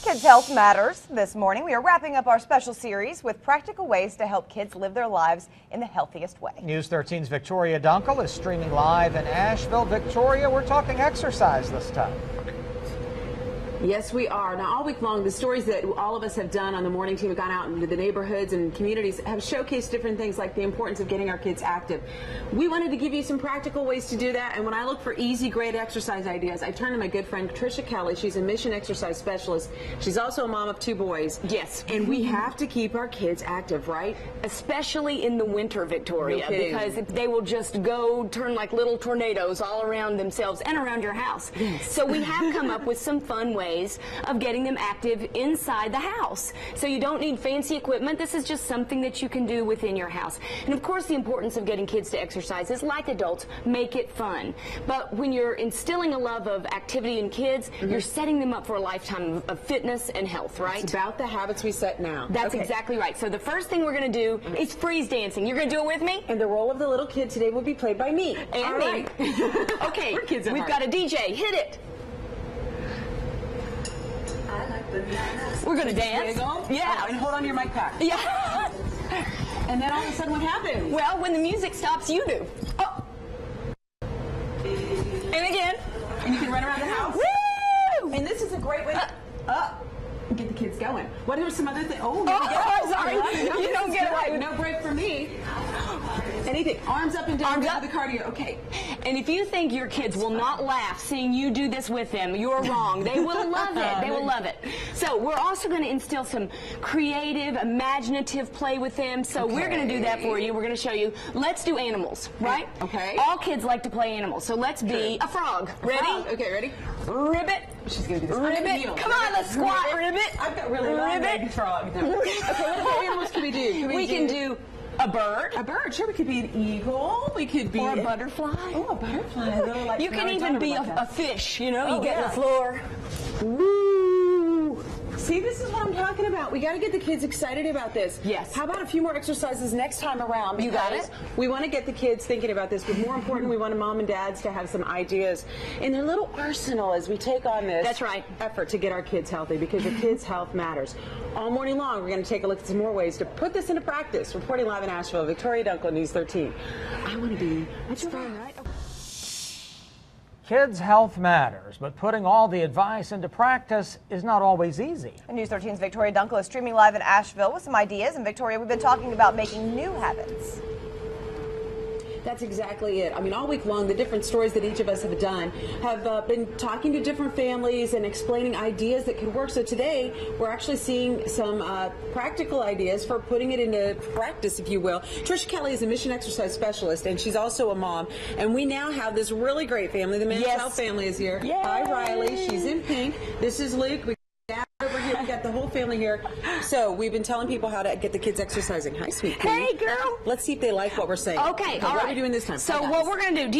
Kids' Health Matters. This morning, we are wrapping up our special series with practical ways to help kids live their lives in the healthiest way. News 13's Victoria Dunkel is streaming live in Asheville. Victoria, we're talking exercise this time. Yes, we are. Now, all week long, the stories that all of us have done on the morning team have gone out into the neighborhoods and communities have showcased different things like the importance of getting our kids active. We wanted to give you some practical ways to do that, and when I look for easy, great exercise ideas, I turn to my good friend Tricia Kelly. She's a mission exercise specialist. She's also a mom of 2 boys. Yes. And we have to keep our kids active, right? Especially in the winter, Victoria, No kidding. because they will just go turn like little tornadoes all around themselves and around your house. Yes. So we have come up with some fun ways of getting them active inside the house. So you don't need fancy equipment. This is just something that you can do within your house. And of course, the importance of getting kids to exercise is, like adults, make it fun. But when you're instilling a love of activity in kids, you're setting them up for a lifetime of fitness and health, right? It's about the habits we set now. That's exactly right. So the first thing we're going to do is freeze dancing. You're going to do it with me? And the role of the little kid today will be played by me. And all me. Right. Okay, We're kids at we've heart. got a DJ. Hit it. We're going to dance. Wiggle. Yeah. Oh, and hold on to your mic pack. Yeah. And then all of a sudden, what happens? Well, when the music stops, you do. Oh. And again. And you can run around the house. Woo! And this is a great way to get the kids going. What are some other things? Oh, here we go. Oh, sorry. No, You don't get away with no break for me. Anything. Arms up and down. Arms up. The cardio. Okay. And if you think your kids will not laugh seeing you do this with them, you're wrong. They will love it. They will love it. So we're also going to instill some creative, imaginative play with them. So we're going to do that for you. We're going to show you. Let's do animals, right? Okay. All kids like to play animals. So let's be a frog. Ready? Okay, ready? Ribbit. She's going to do this. Ribbit. Come on, let's squat. Ribbit. I've got really long legs, frog. Okay, what other animals can we do? We can do a bird. A bird, sure. We could be an eagle. We could be Or a butterfly. Oh, a butterfly. I really like You can even be a fish, you know, Oh, you get on yeah. the floor. Woo! See, this is what I'm talking about. We got to get the kids excited about this. Yes. How about a few more exercises next time around? You got Because it. We want to get the kids thinking about this, but more important, we want mom and dads to have some ideas in their little arsenal as we take on this That's right. effort to get our kids healthy, because your kids' health matters. All morning long, we're going to take a look at some more ways to put this into practice. Reporting live in Asheville, Victoria Dunkel, News 13. I want to be. That's fun, right? Kids' health matters, but putting all the advice into practice is not always easy. And News 13's Victoria Dunkel is streaming live in Asheville with some ideas. And Victoria, we've been talking about making new habits. That's exactly it. I mean, all week long, the different stories that each of us have done have been talking to different families and explaining ideas that could work. So today, we're actually seeing some practical ideas for putting it into practice, if you will. Tricia Kelly is a mission exercise specialist, and she's also a mom. And we now have this really great family. The Men's Health family is here. Yay. Hi, Riley. She's in pink. This is Luke. We got over here. We got the whole family here. So we've been telling people how to get the kids exercising. Hi, sweet pea. Hey, girl. Let's see if they like what we're saying. Okay, all right. What are we doing this time? So Hi, what guys. we're going to do,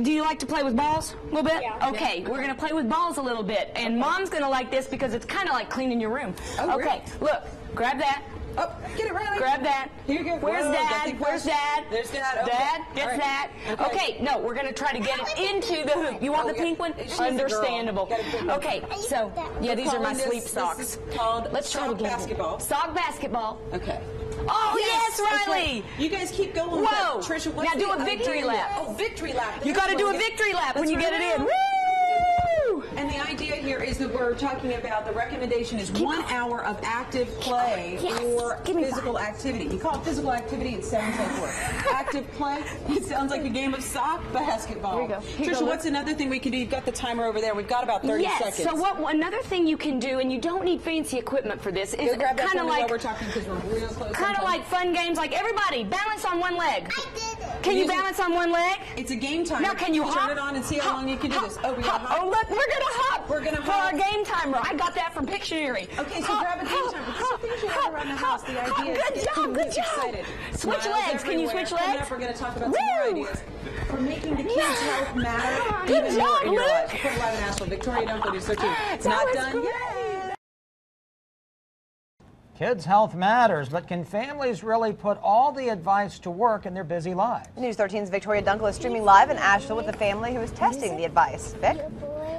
do you like to play with balls a little bit? Yeah. Okay, we're going to play with balls a little bit. And Mom's going to like this because it's kind of like cleaning your room. Oh, okay, look, grab that. Oh, get it, Riley. Grab that. Here you go. Where's Whoa, Dad? get the Where's question. Dad? There's Dad. Okay. Dad gets All right. that. Okay. Okay, no, we're going to try to get it into the hoop. You want the pink one? She's a girl. Understandable. Got a pink one. Okay, so, yeah, these are my sleep socks. This is called Let's try to sock get basketball. Sock basketball. Okay. Oh, yes, Riley. Okay. You guys keep going with Whoa. that. Trisha, what's Now do the a victory idea? lap. Oh, victory lap. You got to That's do a what we victory lap when That's you get right. it in. Woo! And the idea here is that we're talking about, the recommendation is 1 hour of active play or physical activity. You call it physical activity, it sounds like work. Active play, it sounds like a game of sock basketball. Here you go. Here you Trisha, go, what's another thing we can do? You've got the timer over there. We've got about 30 Yes. seconds. So another thing you can do, and you don't need fancy equipment for this, is Go grab that kind of for me while like we're talking, because we're real close. kind of like fun games. Like everybody, balance on one leg. I did it. Can you balance on one leg? It's a game timer. Now, can you hop? Turn it on and see how Hop, long you can do hop, this. Oh, we got hop. Oh, look, we're gonna hop. We're gonna for hop. our game timer. I got that from Pictionary. Okay, so Hop, grab a game hop, timer. hop, Things you hop, have around the house. The hop, idea is Good to get job. Good kids job. excited. Switch Smiles legs. Can you everywhere. switch Coming legs? up, we're going to talk about some more Woo. ideas for making the kids' health matter Good even more job, in your Luke. lives. We'll put it live in Asheville. Victoria Dunkel, News 13. It's That not was done great. yet. Kids' health matters, but can families really put all the advice to work in their busy lives? News 13's Victoria Dunkel is streaming live in Asheville with a family who is testing the advice. Vic?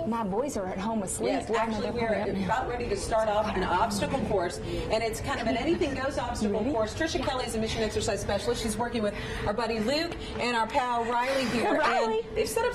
My boys are at home asleep. Yes, actually we're about ready to start off an obstacle course, and it's kind of an anything-goes obstacle course. Trisha Kelly is a mission exercise specialist. She's working with our buddy Luke and our pal Riley here, and they've set up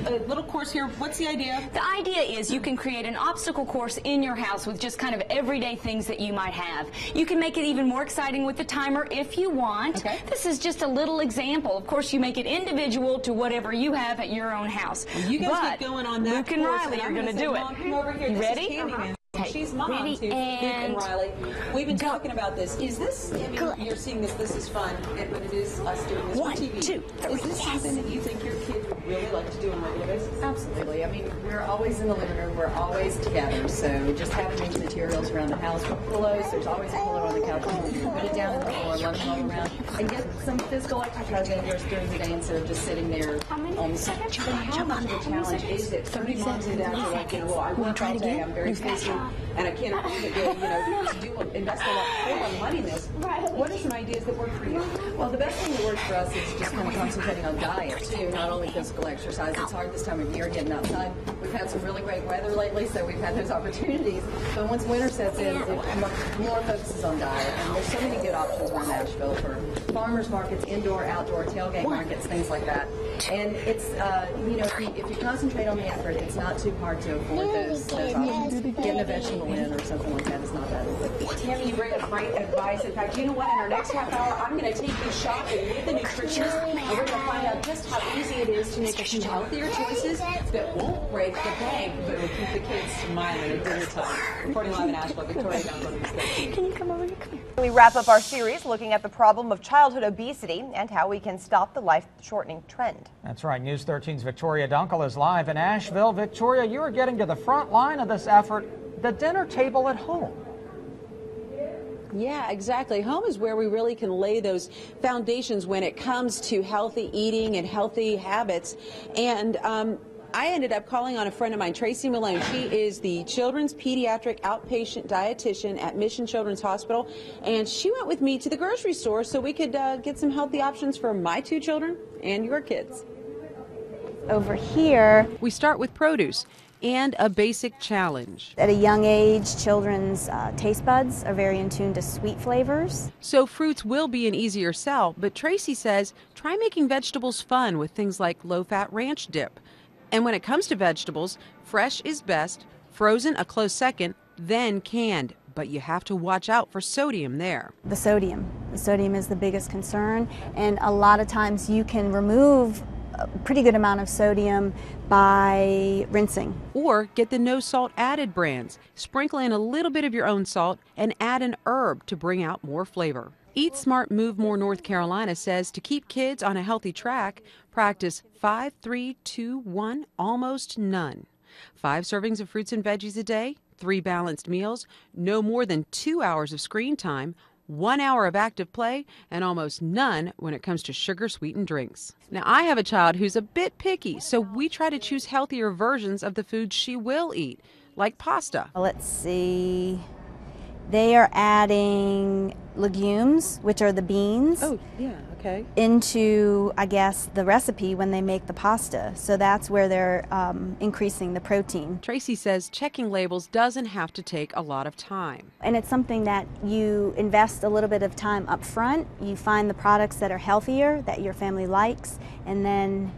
a little course here. What's the idea? The idea is you can create an obstacle course in your house with just kind of everyday things that you might have. You can make it even more exciting with the timer if you want. Okay. This is just a little example. Of course, you make it individual to whatever you have at your own house. You guys get going on that. Luke and Riley are going to do it. Mom, come over here. You This ready? is Candyman. Okay. She's mom to Luke and Riley. We've been talking about this. Is this, I mean, you're seeing this is fun, but it is us doing this on TV. 1, 2, 3. Is this something that you think your kids would really like to do on a regular basis? Absolutely. I mean, we're always in the living room. We're always together. So just having these materials around the house, pillows, there's always a pillow on the couch. You can put it down on the floor, let them roll around, and get some physical exercise indoors during the day instead of just sitting there on the couch. But how much of a challenge is it? So many moms and dads are like, well, I work all day, I'm very busy, and I can't afford to invest a lot of money in this. What are some ideas that work for you? Well, the best thing that works for us is just kind of concentrating on diet, too, not only physical exercise. It's hard this time of year getting outside. We've had some really great weather lately, so we've had those opportunities. But once winter sets in, more focuses on diet. And there's so many good options around Asheville for farmers markets, indoor, outdoor, tailgate markets, things like that. And it's, if you concentrate on the effort, it's not too hard to afford those options. Getting a vegetable in or something like that is not bad. Tammy, you bring up great advice. In fact, you know what? In our next half hour, I'm going to take you shopping with the nutritionist, and we're going to find out just how easy it is to make a few healthier choices that won't break the bank, but will keep the kids smiling at dinner time. Reporting live in Asheville, Victoria Duncan. Can you come over here? Come here. We wrap up our series looking at the problem of childhood obesity and how we can stop the life-shortening trend. That's right. News 13's Victoria Duncan is live in Asheville. Victoria, you are getting to the front line of this effort, the dinner table at home. Yeah, exactly. Home is where we really can lay those foundations when it comes to healthy eating and healthy habits. And I ended up calling on a friend of mine, Tracy Malone. She is the children's pediatric outpatient dietitian at Mission Children's Hospital. And she went with me to the grocery store so we could get some healthy options for my 2 children and your kids. Over here, We start with produce and a basic challenge. at a young age, children's taste buds are very in tune to sweet flavors. So fruits will be an easier sell, but Tracy says try making vegetables fun with things like low-fat ranch dip. And when it comes to vegetables, fresh is best, frozen a close second, then canned. But you have to watch out for sodium there. The sodium is the biggest concern, and a lot of times you can remove a pretty good amount of sodium by rinsing. Or get the no salt added brands. Sprinkle in a little bit of your own salt and add an herb to bring out more flavor. Eat Smart Move More North Carolina says to keep kids on a healthy track, practice 5-3-2-1, almost none. 5 servings of fruits and veggies a day, 3 balanced meals, no more than 2 hours of screen time, 1 hour of active play, and almost none when it comes to sugar-sweetened drinks. Now, I have a child who's a bit picky, so we try to choose healthier versions of the foods she will eat, like pasta. Let's see. They are adding legumes, which are the beans, Oh, yeah, okay. into, I guess, the recipe when they make the pasta. So that's where they're increasing the protein. Tracy says checking labels doesn't have to take a lot of time. And it's something that you invest a little bit of time up front. You find the products that are healthier, that your family likes, and then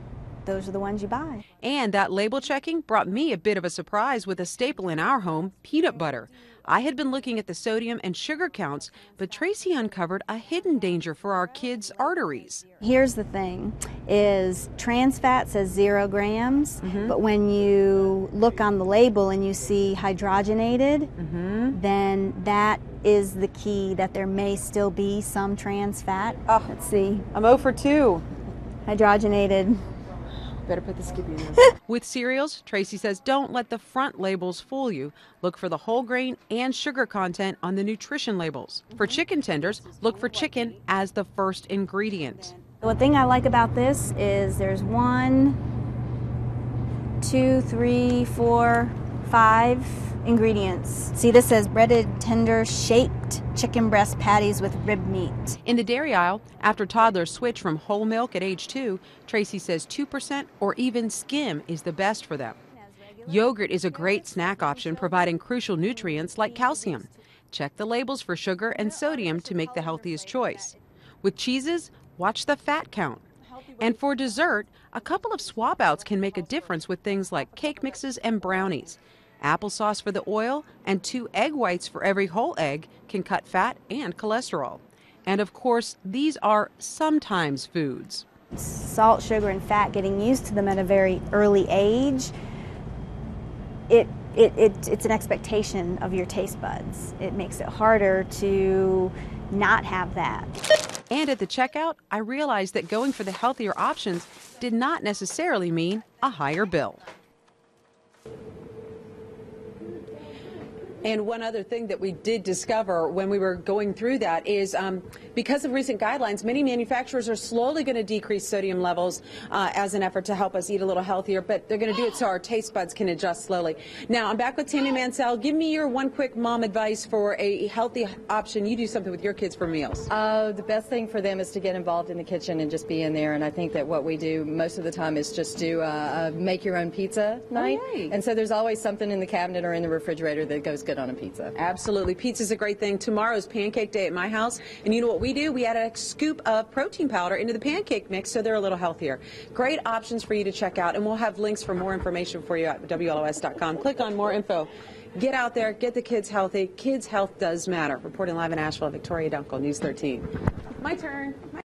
those are the ones you buy. And that label checking brought me a bit of a surprise with a staple in our home, peanut butter. I had been looking at the sodium and sugar counts, but Tracy uncovered a hidden danger for our kids' arteries. Here's the thing, is trans fat says 0 grams, but when you look on the label and you see hydrogenated, then that is the key, that there may still be some trans fat. Let's see, I'm 0 for 2. hydrogenated. Better put the Skippy in there. With cereals, Tracy says don't let the front labels fool you. Look for the whole grain and sugar content on the nutrition labels. For chicken tenders, look for chicken as the first ingredient. The thing I like about this is there's 1, 2, 3, 4, 5 ingredients. See, this says breaded tender shaped chicken breast patties with rib meat. In the dairy aisle, after toddlers switch from whole milk at age 2, Tracy says 2% or even skim is the best for them. Yogurt is a great snack option, providing crucial nutrients like calcium. Check the labels for sugar and sodium to make the healthiest choice. With cheeses, watch the fat count. And for dessert, a couple of swap outs can make a difference with things like cake mixes and brownies. Applesauce for the oil and 2 egg whites for every whole egg can cut fat and cholesterol. And of course, these are sometimes foods. Salt, sugar, and fat, getting used to them at a very early age, it's an expectation of your taste buds. It makes it harder to not have that. And at the checkout, I realized that going for the healthier options did not necessarily mean a higher bill. And one other thing that we did discover when we were going through that is because of recent guidelines, many manufacturers are slowly going to decrease sodium levels as an effort to help us eat a little healthier, but they're going to do it so our taste buds can adjust slowly. Now, I'm back with Tammy Mansell. Give me your one quick mom advice for a healthy option. You do something with your kids for meals. The best thing for them is to get involved in the kitchen and just be in there. And I think that what we do most of the time is just do make your own pizza night. Oh, yay. And so there's always something in the cabinet or in the refrigerator that goes good on a pizza. Absolutely. Pizza's a great thing. Tomorrow's pancake day at my house. And you know what we do? We add a scoop of protein powder into the pancake mix so they're a little healthier. Great options for you to check out. And we'll have links for more information for you at WLOS.com. Click on more info. Get out there. Get the kids healthy. Kids' health does matter. Reporting live in Asheville, Victoria Dunkel, News 13. My turn.